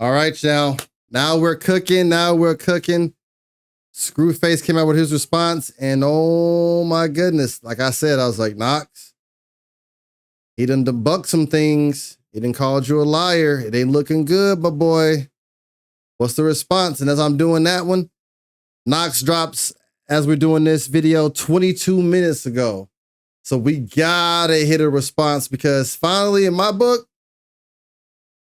All right, now we're cooking. Now we're cooking. Screwface came out with his response, and oh my goodness, like I said, I was like, Knox, he done debunked some things. He done called you a liar. It ain't looking good, my boy. What's the response? And as I'm doing that one, Knox drops, as we're doing this video, 22 minutes ago. So we gotta hit a response because finally, in my book,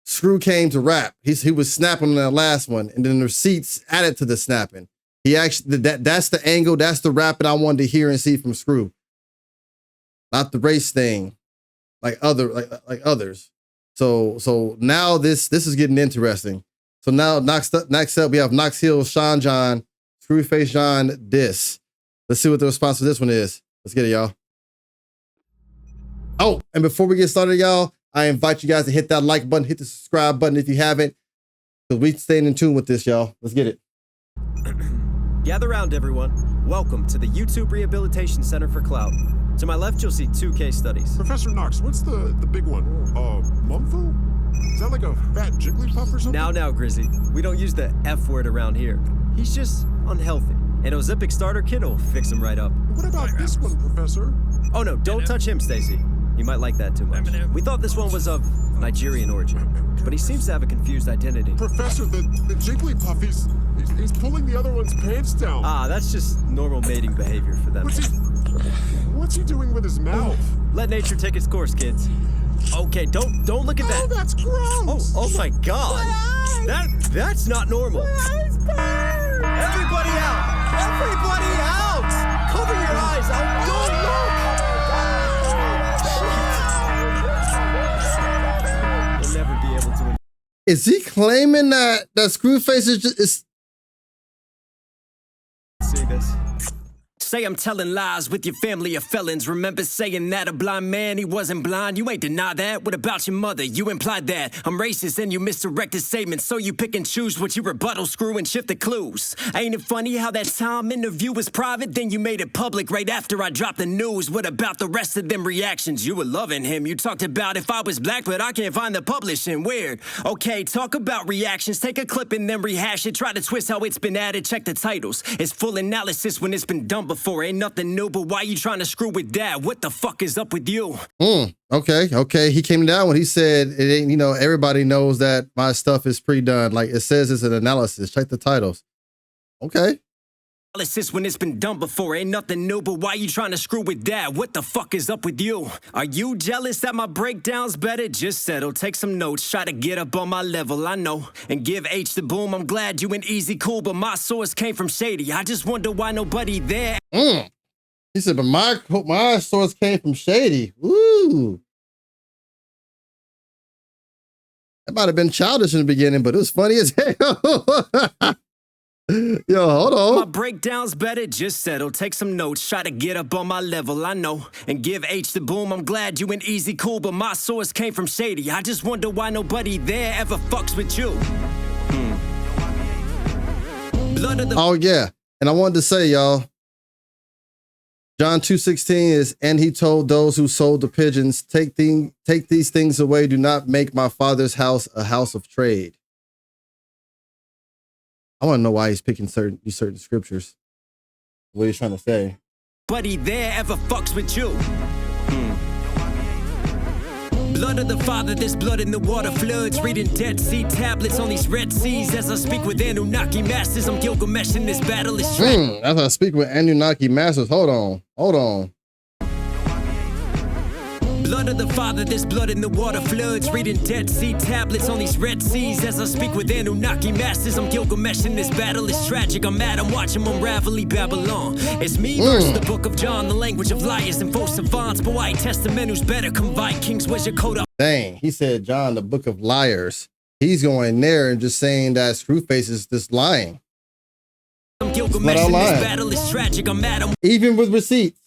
Screw came to rap. He was snapping on that last one, and then the receipts added to the snapping. He actually, that's the angle, that's the rapping I wanted to hear and see from Screw. Not the race thing, like others. So now this is getting interesting. So now next up we have Knox Hill, Jean, Scru Face Jean diss. Let's see what the response to this one is. Let's get it, y'all. Oh, and before we get started, y'all, I invite you guys to hit that like button, hit the subscribe button if you haven't, because we staying in tune with this, y'all. Let's get it. Gather round, everyone. Welcome to the YouTube Rehabilitation Center for Clout. To my left, you'll see 2 case studies. Professor Knox, what's the big one? Mumful? Is that like a fat Jigglypuff or something? Now, Grizzy. We don't use the F word around here. He's just unhealthy. An Ozempic starter kit will fix him right up. What about this one, Professor? Oh no, don't touch him, Stacy. You might like that too much. We thought this one was of Nigerian origin, but he seems to have a confused identity. Professor, the Jigglypuff, he's pulling the other one's pants down. Ah, that's just normal mating behavior for them. What's he doing with his mouth? Let nature take its course, kids. Okay, don't look at that. Oh, that's gross. Oh my God. That's not normal. Everybody out! Everybody out! Cover your eyes. Don't look. You'll never be able to. Is he claiming that Screwface is See this? Say I'm telling lies with your family of felons. Remember saying that a blind man, he wasn't blind. You ain't deny that. What about your mother? You implied that I'm racist and you misdirected statements. So you pick and choose what you rebuttal, Screw, and shift the clues. Ain't it funny how that time interview was private, then you made it public right after I dropped the news? What about the rest of them reactions? You were loving him. You talked about if I was black, but I can't find the publishing. Weird. Okay, talk about reactions. Take a clip and then rehash it. Try to twist how it's been added. Check the titles. It's full analysis when it's been done before. Ain't nothing new, but why you trying to screw with that? What the fuck is up with you? Okay. He came down when he said it ain't, everybody knows that my stuff is pre-done. Like it says it's an analysis. Check the titles. Okay. Analysis when it's been done before. Ain't nothing new, but why you trying to screw with that? What the fuck is up with you? Are you jealous that my breakdown's better? Just settle, take some notes, try to get up on my level, I know. And give H the boom, I'm glad you ain't easy cool, but my source came from shady. I just wonder why nobody there. He said, but my source came from shady. Woo. That might have been childish in the beginning, but it was funny as hell. Yo, hold on. My breakdown's better, just settle, take some notes, try to get up on my level, I know. And give H the boom, I'm glad you ain't easy cool, but my source came from shady. I just wonder why nobody there ever fucks with you. Blood of the Oh yeah, and I wanted to say, y'all, John 2:16 is, and he told those who sold the pigeons, take these things away, do not make my father's house a house of trade. I want to know why he's picking certain scriptures. What he's trying to say. Buddy there ever fucks with you. Blood of the Father, this blood in the water floods. Reading Dead Sea tablets on these Red Seas. As I speak with Anunnaki masters, I'm Gilgamesh in this battle is as I speak with Anunnaki masters. Hold on. Blood of the Father, this blood in the water floods. Reading Dead Sea tablets on these Red Seas. As I speak with Anunnaki masters, I'm Gilgamesh in this battle is tragic. I'm mad, I'm watching unravel Babylon. It's me versus the book of John, the language of liars and false savants. But White Testament, who's better? Come Vikings, where's your coat up? Dang, he said John, the book of liars. He's going there and just saying that Screwface is just lying. I'm Gilgamesh in this battle is tragic. I'm mad, I'm even with receipts.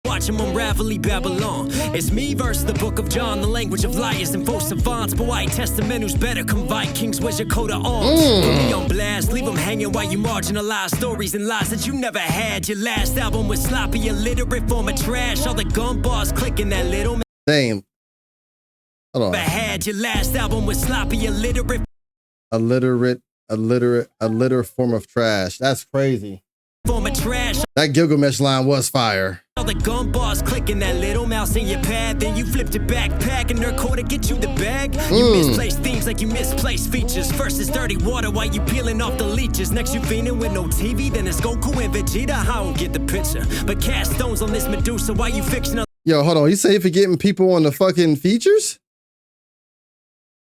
Watch him unravel Babylon. It's me versus the book of John, the language of liars and false savants. But White Testament, who's better? Come Vikings, where's your coat of arms? Put me on blast, leave them hanging while you marginalize stories and lies that you never had. Your last album was sloppy, illiterate form of trash. All the gun bars clicking that little. Damn. Hold on. Had your last album was sloppy, illiterate. a litter form of trash. That's crazy. Form of trash. That Gilgamesh line was fire. All the gun bars clicking that little mouse in your pad. Then you flipped your backpack and nerd to get you the bag. You misplaced themes like you misplaced features. First is dirty water while you peeling off the leeches. Next you fiending with no TV. Then it's Goku and Vegeta. I don't get the picture. But cast stones on this Medusa while you fictional. Yo, hold on. You say forgetting people on the fucking features?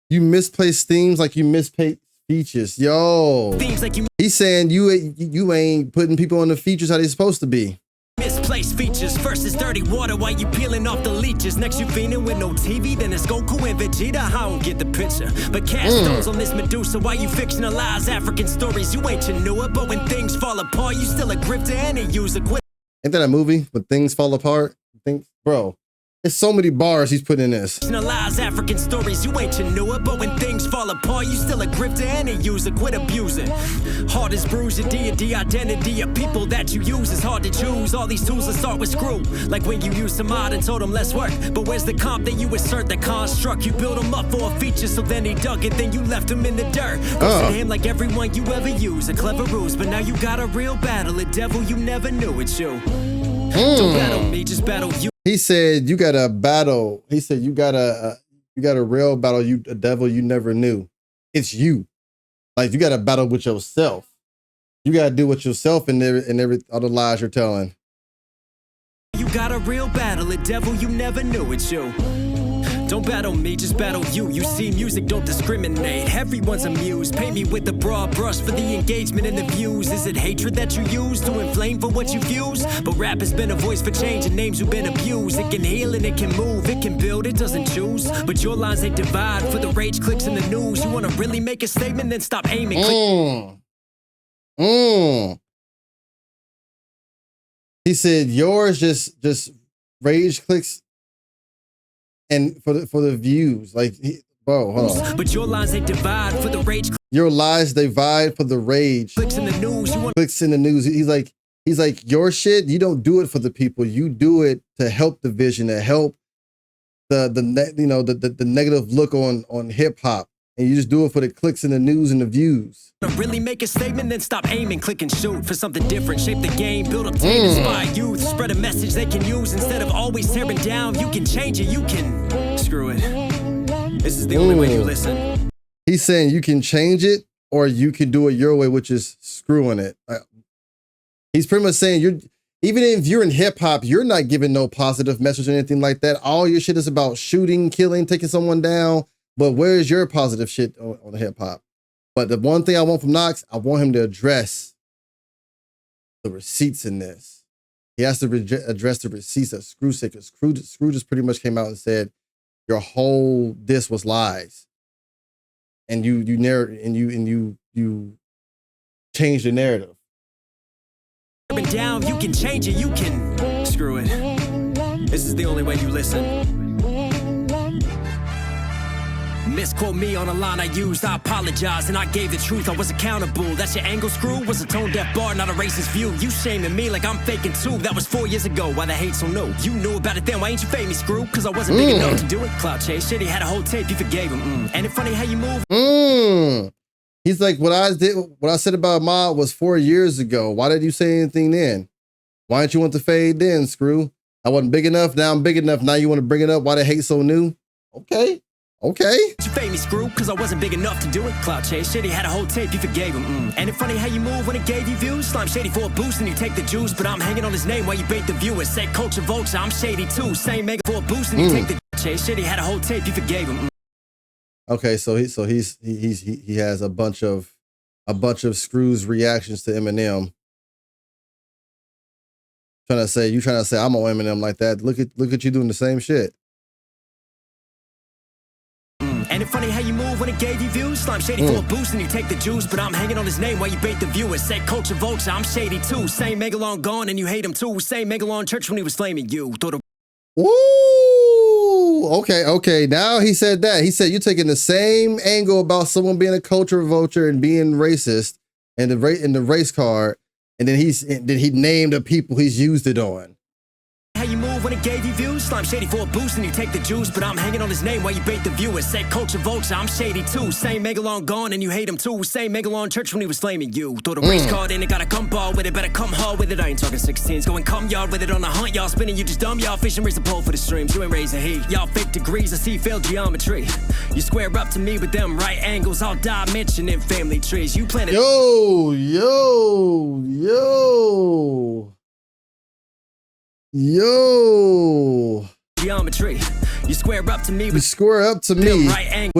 You misplaced themes like you misplaced features. Yo. Themes like you He's saying you ain't putting people on the features how they supposed to be. misplaced features. First is dirty water while you peeling off the leeches. Next you fiending with no TV. Then it's Goku and Vegeta. I don't get the picture. But cast stones on this Medusa while you fictionalize African stories. You ain't Chinua, but when things fall apart, you still a grifter and a user. Quit. Ain't that a movie when things fall apart? Bro, there's so many bars he's put in this. Fictionalize African stories. You ain't Chinua, but when things fall apart, you still a grifter and a user. Quit abusing. Heart is bruised, your deity identity of people that you use is hard to choose. All these tools that start with screw. Like when you use some mod and told them less work. But where's the comp that you assert the construct? You build him up for a feature, so then he dug it, then you left him in the dirt. Roasted him like everyone you ever use. A clever ruse, but now you got a real battle. The devil you never knew it's you. Don't battle me, just battle you. He said you got a battle. He said you got a real battle. You a devil you never knew. It's you. Like you got to battle with yourself. You got to do with yourself and every other lies you're telling. You got a real battle, a devil you never knew it's you. Don't battle me, just battle you. You see, music don't discriminate. Everyone's amused. Paint me with the broad brush for the engagement and the views. Is it hatred that you use to inflame for what you fuse? But rap has been a voice for change and names who've been abused. It can heal and it can move, it can build, it doesn't choose. But your lines they divide for the rage clicks in the news. You wanna really make a statement, then stop aiming. He said yours just rage clicks. And for the views, like, whoa, hold on. But your lines they divide for the rage. Your lies divide for the rage. Clicks in the news. You want clicks in the news. He's like your shit. You don't do it for the people. You do it to help the vision, to help the negative look on hip hop, and you just do it for the clicks in the news and the views. Really make a statement, then stop aiming, click and shoot for something different. Shape the game, build up team, inspire youth, spread a message they can use instead of always tearing down. You can change it, you can screw it. This is the only way you listen. He's saying you can change it or you can do it your way, which is screwing it. He's pretty much saying even if you're in hip hop, you're not giving no positive message or anything like that. All your shit is about shooting, killing, taking someone down. But where's your positive shit on hip hop? But the one thing I want from Knox, I want him to address the receipts in this. He has to address the receipts that Scru said, because Scru just pretty much came out and said your whole diss was lies, and you changed the narrative. Down, you can change it, you can screw it. This is the only way you listen. Misquote me on a line I used, I apologize, and I gave the truth, I was accountable. That's your angle, Screw? Was a tone-deaf bar, not a racist view. You shaming me like I'm faking too, that was 4 years ago. Why the hate so new? You knew about it then, why ain't you famous, Screw? Cause I wasn't big enough to do it. Cloud chase, shit, he had a whole tape, you forgave him. Ain't it funny how you move? He's like, what I said about Mod was 4 years ago. Why did you say anything then? Why didn't you want to fade then, Screw? I wasn't big enough, now I'm big enough, now you want to bring it up? Why the hate so new? Okay. You famous, Screw, cause I wasn't big enough to do it. Cloud chase, shit, he had a whole tape, you forgave him. Ain't it funny how you move when it gave you views? Slime shady for a boost and you take the juice, but I'm hanging on his name while you bait the viewers. Say culture vulture, I'm shady too. Same mega for a boost and you take the chase, shit, he had a whole tape, you forgave him. Okay, so he has a bunch of Screw's reactions to Eminem. You trying to say I'm on Eminem like that? Look at you doing the same shit. Ain't it funny how you move when it gave you views? Slime shady for a boost and you take the juice, but I'm hanging on his name while you bait the viewers. Say culture vulture, I'm shady too. Same Megalon gone and you hate him too. Same Megalon church when he was flaming you. Woo! Okay. Now he said that. He said you're taking the same angle about someone being a culture vulture and being racist and the race card, and then he named the people he's used it on. How you move when it gave you views. Slime shady for a boost and you take the juice. But I'm hanging on his name while you bait the viewers. Say culture vulture, I'm shady too. Same Megalon gone and you hate him too. Same Megalon church when he was flaming you. Throw the race card in and got a gumball with it. Better come hard with it. I ain't talking 16s. Going come yard with it on the hunt. Y'all spinning, you just dumb. Y'all fishing, raise the pole for the streams. You ain't raising heat. Y'all fake degrees, I see failed geometry. You square up to me with them right angles. I'll die mentioning family trees. You planted. Yo. Geometry. You square up to me with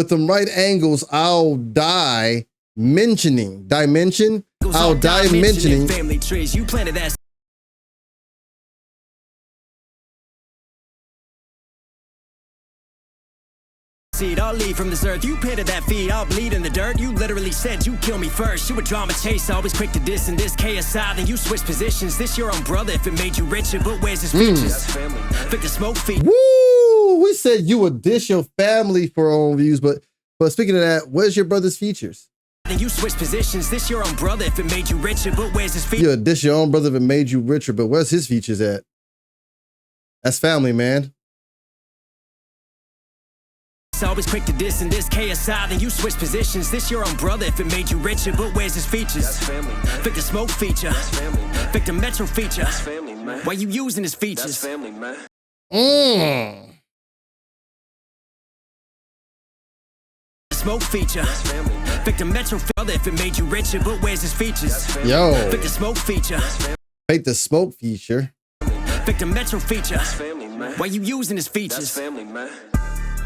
them right angles. I'll die mentioning dimension. I'll die mentioning family trees. You planted that seed. I'll leave from this earth. You pitted that feed. I'll bleed in the dirt. You literally said you kill me first. You a drama chase, always quick to diss. In this KSI, then you switch positions. This your own brother if it made you richer, but where's his features? Pick the smoke feed. Woo! We said you would dish your family for our own views, but speaking of that, where's your brother's features? Then you switch positions. This your own brother if it made you richer, but where's his features? You would dish your own brother if it made you richer, but where's his features at? That's family, man. Always quick to diss in this KSI, then you switch positions. This your own brother if it made you richer, but where's his features? Pick the smoke feature. Pick the metro feature. Why you using his features? Smoke feature. Pick the metro brother if it made you richer, but where's his features? Yo. Pick the smoke feature. Pick the smoke feature. Pick the metro feature. Why you using his features?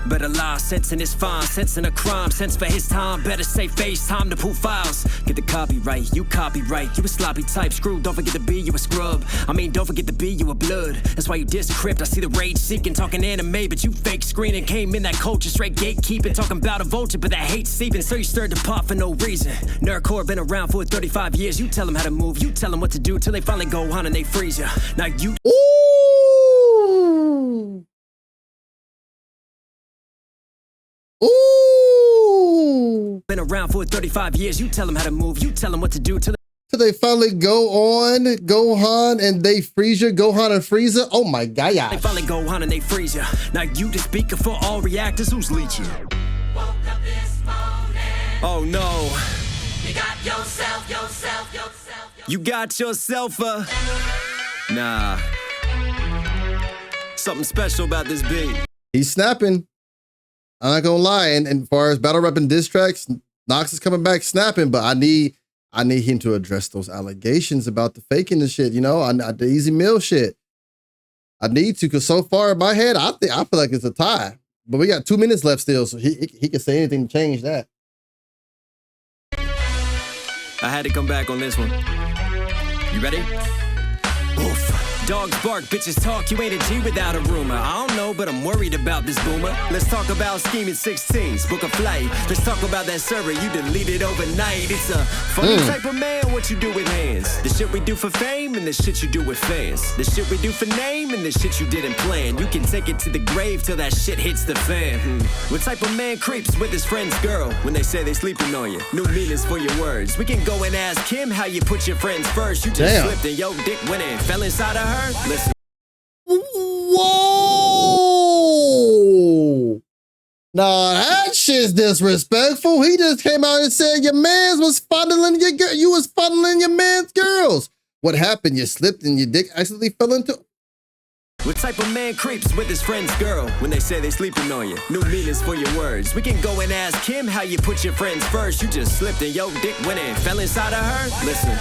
Better lie, sense in his fine, sense in a crime, sense for his time. Better say face, time to pull files. Get the copyright, you copyright. You a sloppy type, screw. Don't forget to be, you a scrub. I mean, don't forget to be, you a blood. That's why you discrypt. I see the rage seeking, talking anime, but you fake screening. Came in that culture, straight gatekeeping, talking about a vulture, but that hate seeping. So you stirred the pot for no reason. Nerdcore been around for 35 years. You tell them how to move, you tell them what to do till they finally go on and they freeze you. Now you. Ooh! Been around for 35 years. You tell them how to move. You tell them what to do till they finally go on Gohan and they freeze you. Gohan and Frieza. Oh my god! They finally go on and they freeze you. Now you the speaker for all reactors. Who's leeching? Oh no! You got yourself. You got yourself a. Nah. Something special about this beat. He's snapping. I'm not gonna lie, and as far as battle rap and diss tracks, Knox is coming back snapping, but I need him to address those allegations about the faking and shit, you know, the Easy Mill shit. I need to, because so far in my head, I feel like it's a tie. But we got 2 minutes left still, so he can say anything to change that. I had to come back on this one. You ready? Oof. Dogs bark, bitches talk, you ain't a G without a rumor. I don't know, but I'm worried about this boomer. Let's talk about scheming 16s, book a flight. Let's talk about that server you deleted overnight. It's a funny type of man, what you do with hands. The shit we do for fame and the shit you do with fans. The shit we do for name and the shit you didn't plan. You can take it to the grave till that shit hits the fan. What type of man creeps with his friend's girl when they say they sleeping on you? New meanings for your words. We can go and ask him how you put your friends first. You just slipped and your dick went in, fell inside of her. Listen. Whoa! Nah, that shit's disrespectful. He just came out and said your man's was fondling your girl. You was fondling your man's girls. What happened? You slipped and your dick accidentally fell into. What type of man creeps with his friend's girl when they say they sleeping on you? New meanings for your words. We can go and ask him how you put your friends first. You just slipped and your dick went in, fell inside of her. Listen.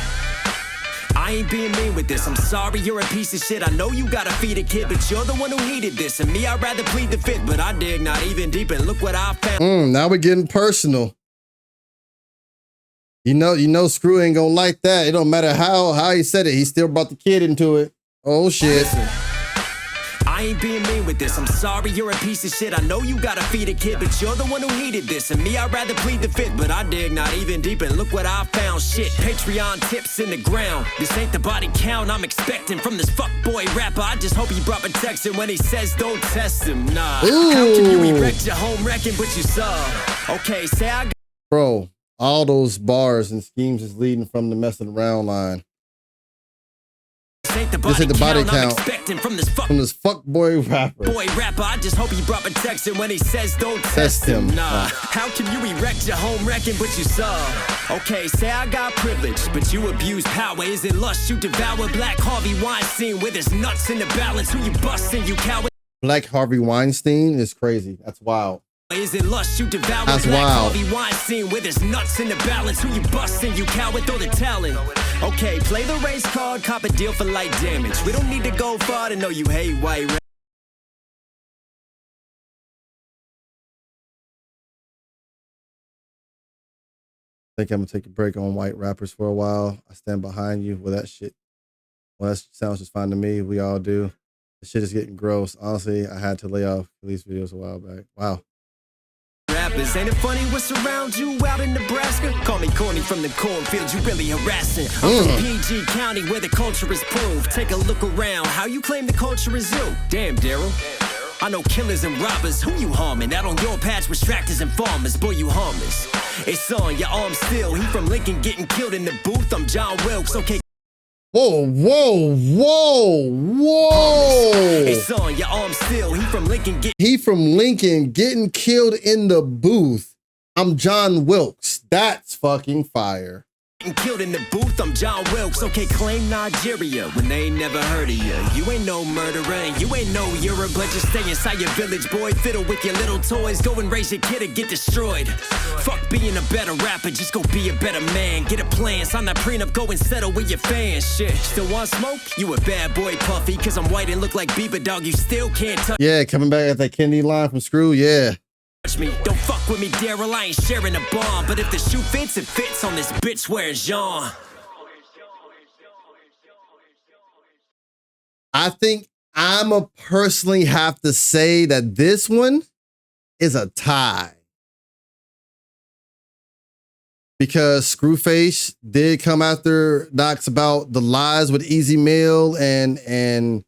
I ain't being mean with this. I'm sorry you're a piece of shit. I know you gotta feed a kid, but you're the one who heeded this. And me, I'd rather plead the fifth, but I dig not even deep. And look what I found. Now we're getting personal. You know, Screw ain't gonna like that. It don't matter how he said it. He still brought the kid into it. Oh shit. Listen. I ain't being mean with this. I'm sorry you're a piece of shit. I know you gotta feed a kid, but you're the one who heeded this. And me, I'd rather plead the fifth, but I dig not even deep. And look what I found. Shit, Patreon tips in the ground. This ain't the body count I'm expecting from this fuckboy rapper. I just hope he brought protection when he says don't test him. Nah. Ooh. How can you erect your home wrecking, but you sub? Okay, say I got. Bro, all those bars and schemes is leading from the messing around line. ain't the This body, ain't the body I'm count expecting from this fuck boy rapper. boy rapper. I just hope he brought protection when he says don't Test him. Nah, how can you erect your home wrecking but you sub? Okay, say I got privilege, but you abuse power. Is it lust you devour? Black Harvey Weinstein with his nuts in the balance. Who you busting, you coward? Black Harvey Weinstein is crazy. That's wild. Is it lust you devour? That's Black wild. Harvey Weinstein with his nuts in the balance. Who you busting, you coward? Throw the talent. Okay, play the race card, cop a deal for light damage. We don't need to go far to know you hate white. I think I'm gonna take a break on white rappers for a while. I stand behind you. Well, that sounds just fine to me. We all do. The shit is getting gross. Honestly, I had to lay off these videos a while back. Wow. Rappers, ain't it funny what's around you out in Nebraska? Call me corny from the cornfield, you really harassing. I'm from PG County where the culture is proved. Take a look around, how you claim the culture is you? Damn, Daryl. I know killers and robbers, who you harming? Out on your patch with tractors and farmers, boy you harmless. It's on your arm still, he from Lincoln getting killed in the booth. I'm John Wilkes, okay. Whoa. It's on your arm still, he from Lincoln getting killed in the booth. I'm John Wilkes. That's fucking fire. killed in the booth, I'm John Wilkes. Okay, claim Nigeria when they ain't never heard of you. You ain't no murderer and you ain't no Europe, but just stay inside your village, boy. Fiddle with your little toys, go and raise your kid or get destroyed. Fuck being a better rapper, just go be a better man. Get a plan, sign that prenup, go and settle with your fans. Shit, still want smoke? You a bad boy, Puffy, cause I'm white and look like Bieber, dog. You still can't touch. Yeah, coming back at that Kennedy line from Screw, yeah. Me. Don't fuck with me, Daryl, I ain't sharing a bomb. But if the shoe fits, it fits on this bitch wearing Jean. I think I'ma personally have to say that this one is a tie. Because Screwface did come after Knox about the lies with Easy Mail and the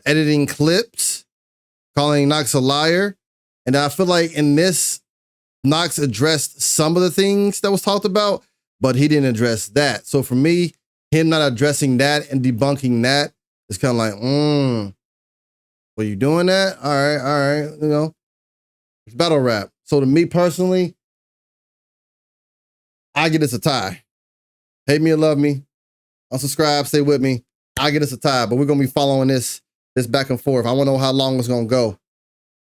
editing clips, calling Knox a liar. And I feel like in this, Knox addressed some of the things that was talked about, but he didn't address that. So for me, him not addressing that and debunking that is kind of like, were you doing that? All right, you know, it's battle rap. So to me personally, I get us a tie. Hate me or love me, unsubscribe, stay with me. I get us a tie, but we're gonna be following this back and forth. I want to know how long it's gonna go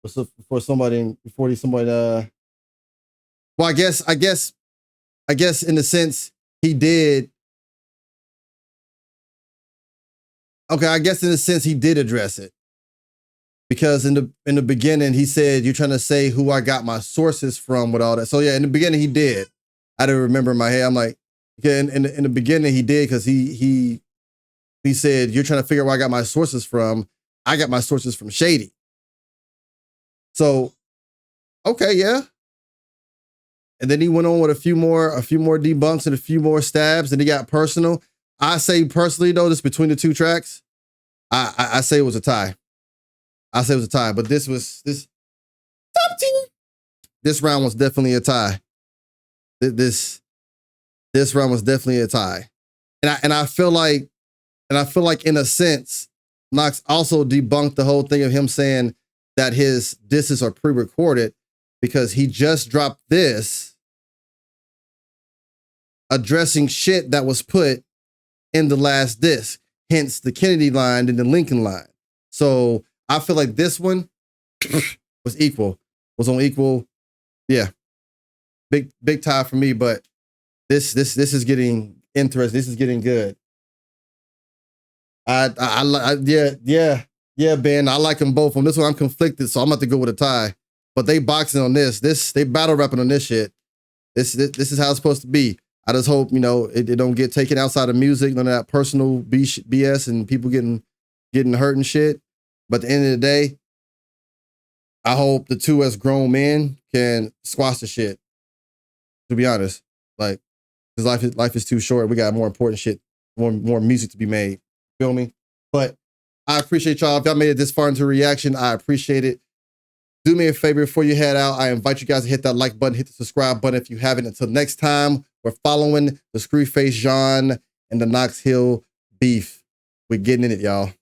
before somebody. Well, I guess in the sense he did. Okay, I guess in a sense he did address it, because in the beginning he said, "You're trying to say who I got my sources from with all that." So yeah, in the beginning he did. I didn't remember in my head. I'm like, okay, in the beginning he did, because he said, "You're trying to figure out where I got my sources from. I got my sources from Shady." So, okay, yeah. And then he went on with a few more debunks and a few more stabs, and he got personal. I say personally though, this between the two tracks, I say it was a tie. I say it was a tie, but this top tier. This round was definitely a tie. This round was definitely a tie, and I feel like in a sense, Knox also debunked the whole thing of him saying that his disses are pre-recorded, because he just dropped this addressing shit that was put in the last disc, hence the Kennedy line and the Lincoln line. So I feel like this one was on equal. Yeah, big tie for me. But this is getting interesting. This is getting good. Yeah, Ben. I like them both. On this one, I'm conflicted, so I'm about to go with a tie. But they boxing on this. They battle rapping on this shit. This is how it's supposed to be. I just hope, you know, it don't get taken outside of music, none of that personal BS and people getting hurt and shit. But at the end of the day, I hope the two as grown men can squash the shit. To be honest, like, because life is too short. We got more important shit, more music to be made. Feel me? But I appreciate y'all. If y'all made it this far into reaction, I appreciate it. Do me a favor before you head out. I invite you guys to hit that like button, hit the subscribe button if you haven't. Until next time, we're following the Scru Face Jean and the Knox Hill beef. We're getting in it, y'all.